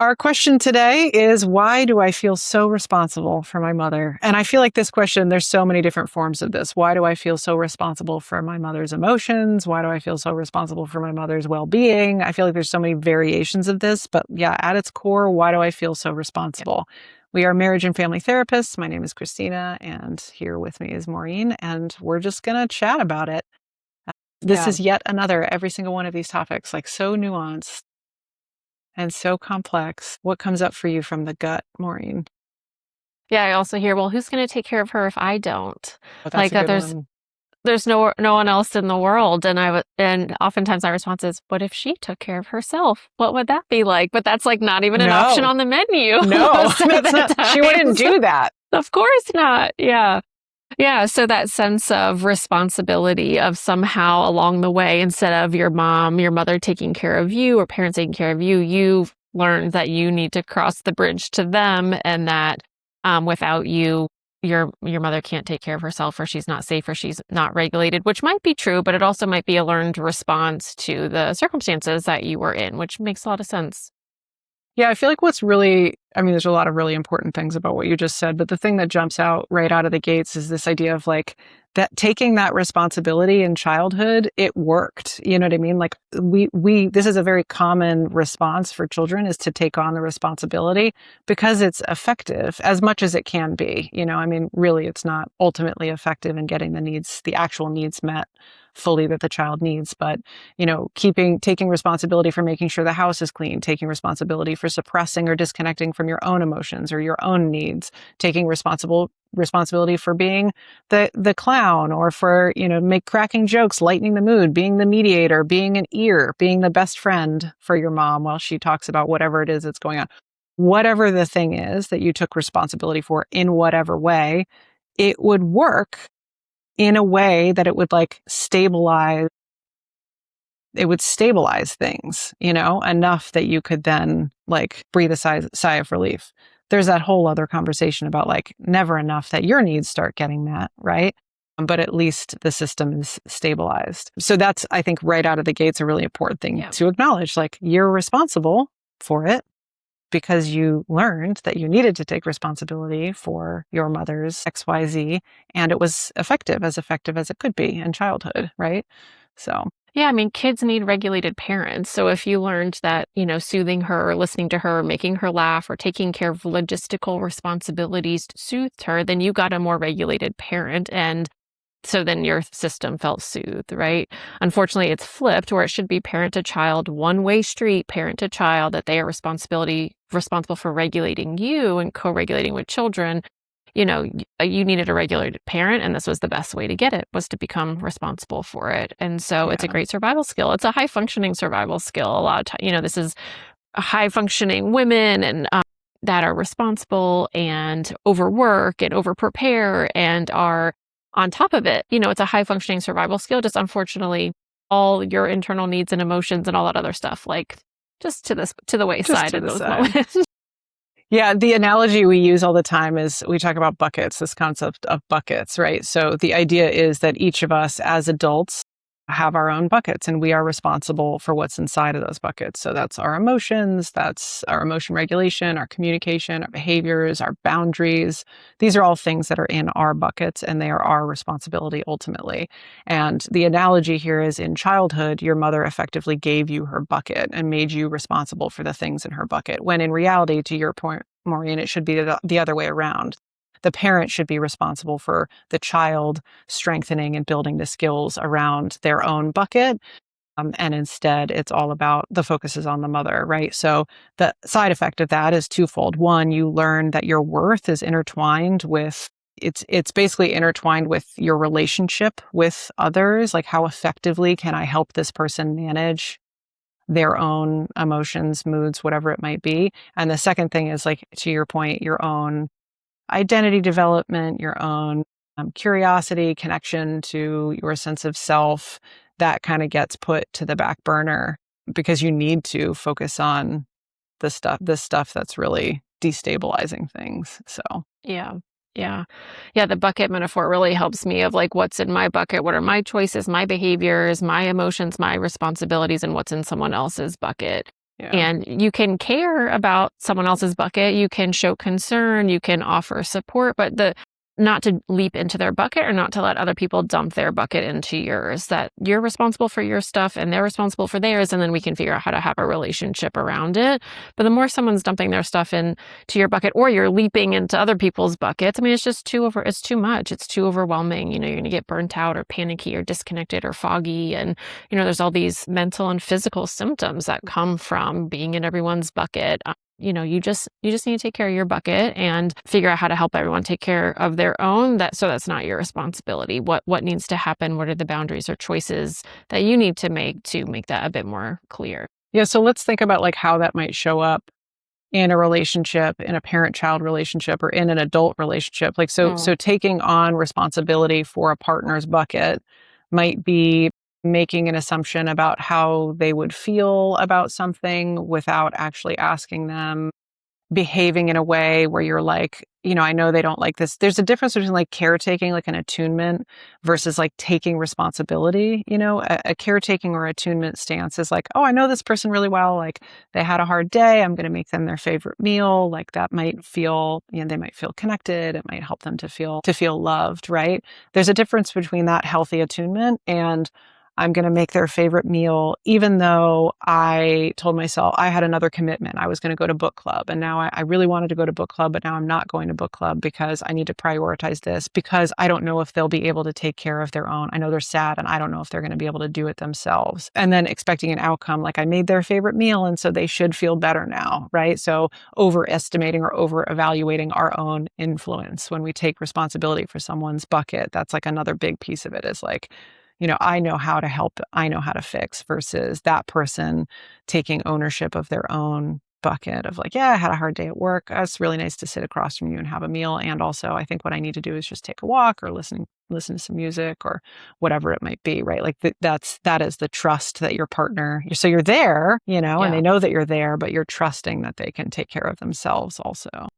Our question today is, why do I feel so responsible for my mother? And I feel like this question, there's so many different forms of this. Why do I feel so responsible for my mother's emotions? Why do I feel so responsible for my mother's well-being? I feel like there's so many variations of this, but yeah, at its core, why do I feel so responsible? We are marriage and family therapists. My name is Christina, and here with me is Maureen, and we're just going to chat about it. This Yeah. is yet another, every single one of these topics, like so nuanced and so complex. What comes up for you from the gut, Maureen? Yeah, I also hear, well, who's going to take care of her if I don't? Oh, that's Like a good there's one. there's no one else in the world, and oftentimes my response is, what if she took care of herself? What would that be like? But that's like not even an option No, on the menu no, most of that's the not, she wouldn't times. do that. Of course not. Yeah. Yeah, so that sense of responsibility of somehow along the way, instead of your mother taking care of you or parents taking care of you, you've learned that you need to cross the bridge to them, and that without you, your mother can't take care of herself, or she's not safe, or she's not regulated, which might be true, but it also might be a learned response to the circumstances that you were in, which makes a lot of sense. Yeah, I feel like what's really, I mean, there's a lot of really important things about what you just said, but the thing that jumps out right out of the gates is this idea of like that taking that responsibility in childhood, it worked. You know what I mean? Like this is a very common response for children, is to take on the responsibility because it's effective as much as it can be. You know, I mean, really, it's not ultimately effective in getting the actual needs met fully that the child needs, but taking responsibility for making sure the house is clean, taking responsibility for suppressing or disconnecting from your own emotions or your own needs, taking responsibility for being the clown, or for, cracking jokes, lightening the mood, being the mediator, being an ear, being the best friend for your mom while she talks about whatever it is that's going on. Whatever the thing is that you took responsibility for in whatever way, it would work in a way that it would stabilize things, enough that you could then like breathe a sigh of relief. There's that whole other conversation about like never enough that your needs start getting met, right? But at least the system is stabilized. So that's, I think, right out of the gates, a really important thing to acknowledge. Like, you're responsible for it because you learned that you needed to take responsibility for your mother's XYZ, and it was effective as it could be in childhood, right? So, Yeah, I mean, kids need regulated parents. So if you learned that, soothing her, or listening to her, making her laugh, or taking care of logistical responsibilities soothed her, then you got a more regulated parent. And so then your system felt soothed, right? Unfortunately, it's flipped, where it should be parent to child, one-way street, parent to child, that they are responsible for regulating you and co-regulating with children. You needed a regulated parent, and this was the best way to get it, was to become responsible for it. And so it's a yeah. great survival skill. It's a high functioning survival skill. A lot of time, this is high functioning women, and that are responsible and overwork and over prepare and are on top of it. It's a high functioning survival skill. Just unfortunately, all your internal needs and emotions and all that other stuff, like just to the Just wayside to in the those side. moments. Yeah, the analogy we use all the time is we talk about buckets, this concept of buckets, right? So the idea is that each of us as adults have our own buckets, and we are responsible for what's inside of those buckets. So that's our emotions, that's our emotion regulation, our communication, our behaviors, our boundaries. These are all things that are in our buckets, and they are our responsibility ultimately. And the analogy here is, in childhood, your mother effectively gave you her bucket and made you responsible for the things in her bucket, when in reality, to your point, Maureen, it should be the other way around. The parent should be responsible for the child strengthening and building the skills around their own bucket. And instead, it's all about, the focus is on the mother, right? So the side effect of that is twofold. One, you learn that your worth is intertwined with, it's basically intertwined with your relationship with others. Like, how effectively can I help this person manage their own emotions, moods, whatever it might be? And the second thing is, like, to your point, your own identity development, your own curiosity, connection to your sense of self, that kind of gets put to the back burner because you need to focus on this stuff that's really destabilizing things. So, Yeah. Yeah. Yeah. The bucket metaphor really helps me, of like, what's in my bucket? What are my choices, my behaviors, my emotions, my responsibilities, and what's in someone else's bucket? Yeah. And you can care about someone else's bucket, you can show concern, you can offer support, but not to leap into their bucket or not to let other people dump their bucket into yours. That you're responsible for your stuff and they're responsible for theirs, and then we can figure out how to have a relationship around it. But the more someone's dumping their stuff into your bucket, or you're leaping into other people's buckets, I mean, it's just it's too much. It's too overwhelming. You're going to get burnt out or panicky or disconnected or foggy. And, there's all these mental and physical symptoms that come from being in everyone's bucket. You just need to take care of your bucket and figure out how to help everyone take care of their own. So that's not your responsibility. What needs to happen? What are the boundaries or choices that you need to make that a bit more clear? Yeah. So let's think about like how that might show up in a relationship, in a parent-child relationship, or in an adult relationship. Like, so taking on responsibility for a partner's bucket might be making an assumption about how they would feel about something without actually asking them, behaving in a way where you're like, I know they don't like this. There's a difference between like caretaking, like an attunement, versus like taking responsibility. A caretaking or attunement stance is like, oh, I know this person really well. Like they had a hard day. I'm going to make them their favorite meal. Like that might feel, they might feel connected. It might help them to feel loved, right? There's a difference between that healthy attunement and I'm going to make their favorite meal, even though I told myself I had another commitment. I was going to go to book club. And now I really wanted to go to book club, but now I'm not going to book club because I need to prioritize this because I don't know if they'll be able to take care of their own. I know they're sad and I don't know if they're going to be able to do it themselves. And then expecting an outcome like I made their favorite meal and so they should feel better now, right? So overestimating or over evaluating our own influence when we take responsibility for someone's bucket. That's like another big piece of it is like, I know how to help, I know how to fix, versus that person taking ownership of their own bucket of like, yeah, I had a hard day at work. It's really nice to sit across from you and have a meal. And also I think what I need to do is just take a walk or listen to some music or whatever it might be, right? Like that is the trust that your partner, so you're there, and they know that you're there, but you're trusting that they can take care of themselves also.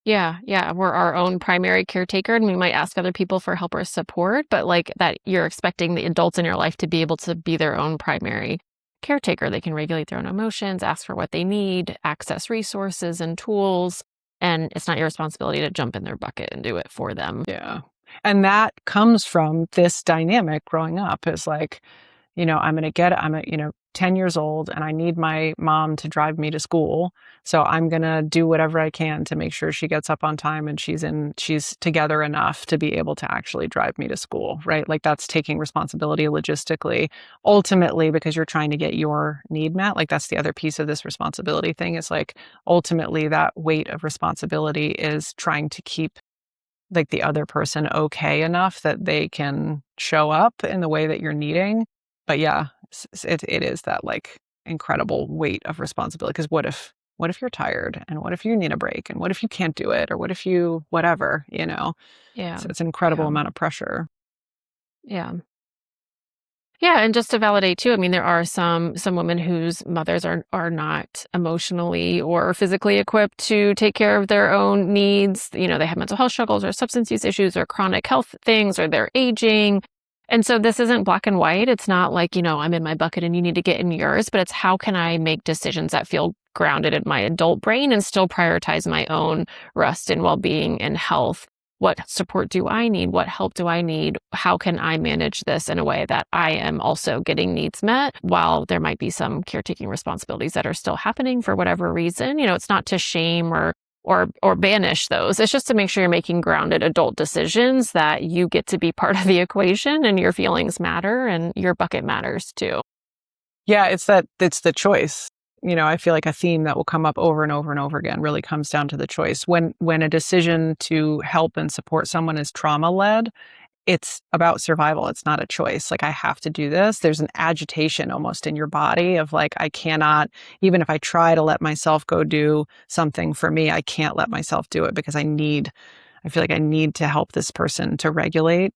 Yeah, we're our own primary caretaker, and we might ask other people for help or support, but like that you're expecting the adults in your life to be able to be their own primary caretaker. They can regulate their own emotions, ask for what they need, access resources and tools, and it's not your responsibility to jump in their bucket and do it for them. Yeah. And that comes from this dynamic growing up is like, I'm 10 years old and I need my mom to drive me to school. So I'm going to do whatever I can to make sure she gets up on time and she's together enough to be able to actually drive me to school, right? Like that's taking responsibility logistically, ultimately, because you're trying to get your need met. Like that's the other piece of this responsibility thing is like, ultimately that weight of responsibility is trying to keep like the other person okay enough that they can show up in the way that you're needing. But yeah, it is that like incredible weight of responsibility. Because what if you're tired, and what if you need a break, and what if you can't do it, or what if you whatever, Yeah. So it's an incredible amount of pressure. Yeah. Yeah, and just to validate too, I mean, there are some women whose mothers are not emotionally or physically equipped to take care of their own needs. They have mental health struggles or substance use issues or chronic health things, or they're aging. And so this isn't black and white. It's not like, I'm in my bucket and you need to get in yours, but it's how can I make decisions that feel grounded in my adult brain and still prioritize my own rest and well-being and health. What support do I need? What help do I need? How can I manage this in a way that I am also getting needs met while there might be some caretaking responsibilities that are still happening for whatever reason? It's not to shame or banish those. It's just to make sure you're making grounded adult decisions that you get to be part of the equation and your feelings matter and your bucket matters too. Yeah, it's the choice. I feel like a theme that will come up over and over and over again really comes down to the choice. When a decision to help and support someone is trauma-led, it's about survival. It's not a choice. Like, I have to do this. There's an agitation almost in your body of like, I cannot, even if I try to let myself go do something for me, I can't let myself do it because I feel like I need to help this person to regulate.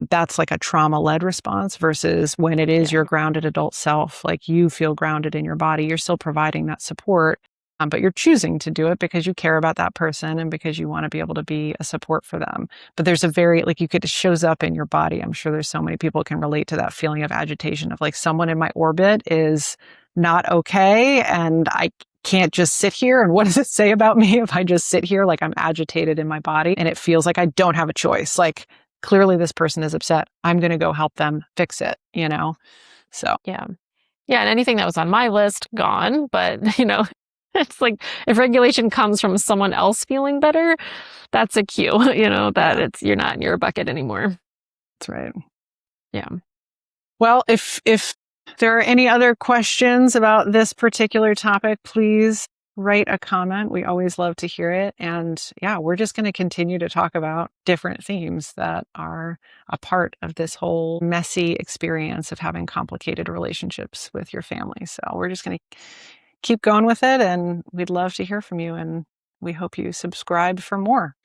That's like a trauma-led response versus when it is your grounded adult self, like you feel grounded in your body, you're still providing that support, but you're choosing to do it because you care about that person and because you want to be able to be a support for them. But there's it shows up in your body. I'm sure there's so many people can relate to that feeling of agitation of like someone in my orbit is not okay. And I can't just sit here. And what does it say about me if I just sit here like I'm agitated in my body and it feels like I don't have a choice? Like clearly this person is upset. I'm going to go help them fix it, So, Yeah. Yeah, and anything that was on my list, gone. But, it's like if regulation comes from someone else feeling better, that's a cue, that yeah, you're not in your bucket anymore. that's right. Yeah. Well, if there are any other questions about this particular topic, please write a comment. We always love to hear it. And yeah, we're just going to continue to talk about different themes that are a part of this whole messy experience of having complicated relationships with your family. So we're just going to keep going with it, and we'd love to hear from you. And we hope you subscribe for more.